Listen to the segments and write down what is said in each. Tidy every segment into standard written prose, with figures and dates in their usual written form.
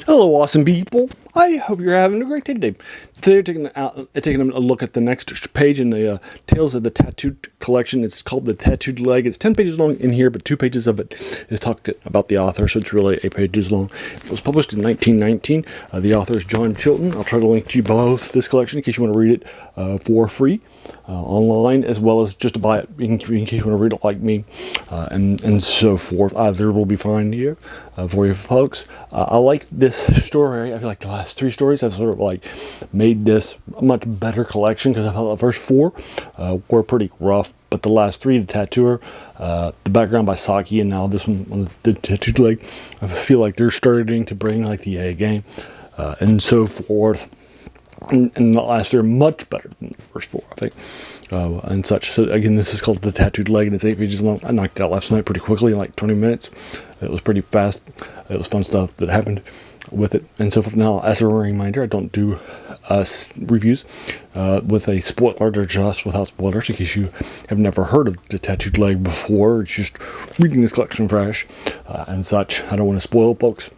Hello, awesome people. I hope you're having a great day today. Today, we're taking a look at the next page in the Tales of the Tattooed collection. It's called The Tattooed Leg. It's 10 pages long in here, but 2 pages of it is talked about the author, so it's really 8 pages long. It was published in 1919. The author is John Chilton. I'll try to link to you both this collection in case you want to read it for free online, as well as just to buy it in case you want to read it like me, and so forth. Either will be fine here for you folks. I like this story. I feel like the last 3 stories have sort of like made this a much better collection, because I felt the first 4 were pretty rough, but the last 3, the Tattooer, the background by Saki, and now this one on the Tattooed Leg, I feel like they're starting to bring like the A game, and so forth. And the last 3 are much better than the first 4, I think, and such. So again, this is called The Tattooed Leg, and it's 8 pages long. I knocked it out last night pretty quickly, in like 20 minutes. It was pretty fast. It was fun stuff that happened with it, and so forth. Now, as a reminder, I don't do reviews with a spoiler. They're just without spoilers, in case you have never heard of The Tattooed Leg before. It's just reading this collection fresh and such. I don't want to spoil folks.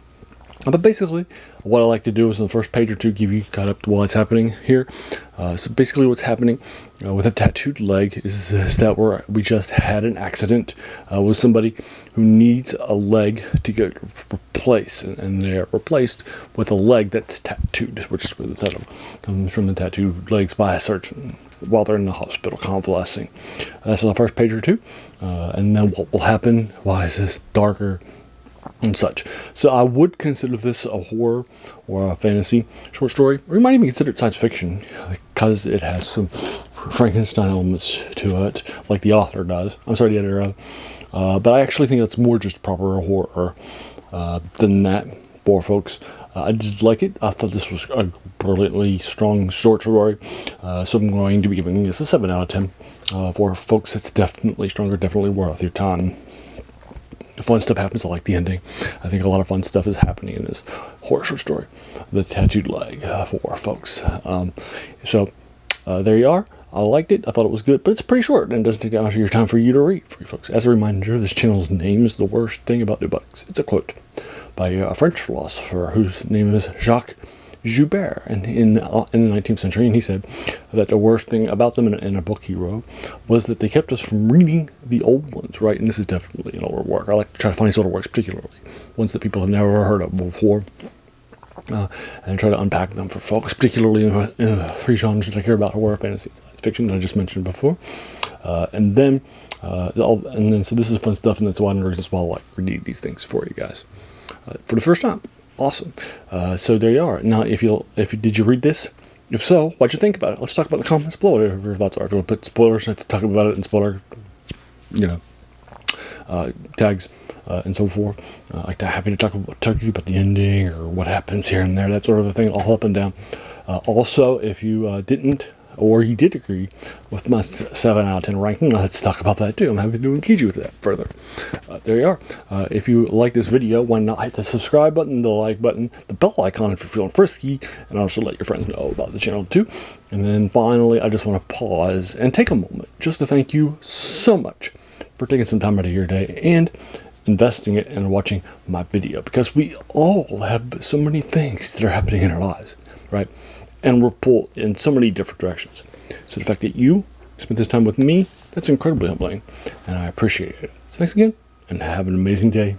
But basically, what I like to do is in the first page or 2 give you caught up to what's happening here. So basically what's happening with a tattooed leg is that we just had an accident with somebody who needs a leg to get replaced. And they're replaced with a leg that's tattooed, which is where the title comes from, The Tattooed Legs by a Surgeon, while they're in the hospital convalescing. That's the first page or 2. And then what will happen? Why is this darker? And such. So I would consider this a horror or a fantasy short story, or you might even consider it science fiction, because it has some Frankenstein elements to it, like the author does. I'm sorry, the editor does. But I actually think that's more just proper horror than that for folks. I did like it. I thought this was a brilliantly strong short story, so I'm going to be giving this a 7 out of 10. For folks, it's definitely stronger, definitely worth your time. Fun stuff happens. I like the ending. I think a lot of fun stuff is happening in this horror short story, The Tattooed Leg, for folks. So there you are. I liked it. I thought it was good, but it's pretty short and it doesn't take that much of your time for you to read, for you folks. As a reminder, this channel's name is The Worst Thing About New Books. It's a quote by a French philosopher whose name is Jacques Joubert, and in the 19th century, and he said that the worst thing about them in a book he wrote was that they kept us from reading the old ones, right? And this is definitely an older work. I like to try to find these older works, particularly ones that people have never heard of before, and try to unpack them for folks, particularly in the 3 genres that I care about: horror, fantasy, science fiction that I just mentioned before, and then so this is fun stuff, and that's one of the reasons why I like reading these things for you guys for the first time. Awesome. So there you are. Now, did you read this? If so, what'd you think about it? Let's talk about the comments below. Whatever your thoughts are. If you want to put spoilers, let's talk about it in spoiler, tags and so forth. Like happy to talk to you about the ending or what happens here and there, that sort of a thing, all up and down. Also, if you didn't, or you did agree with my 7 out of 10 ranking, let's talk about that too. I'm happy to engage you with that further. There you are. If you like this video, why not hit the subscribe button, the like button, the bell icon if you're feeling frisky, and also let your friends know about the channel too. And then finally, I just want to pause and take a moment just to thank you so much for taking some time out of your day and investing it in watching my video, because we all have so many things that are happening in our lives, right? And we're pulled in so many different directions. So the fact that you spent this time with me, that's incredibly humbling, and I appreciate it. So thanks again, and have an amazing day.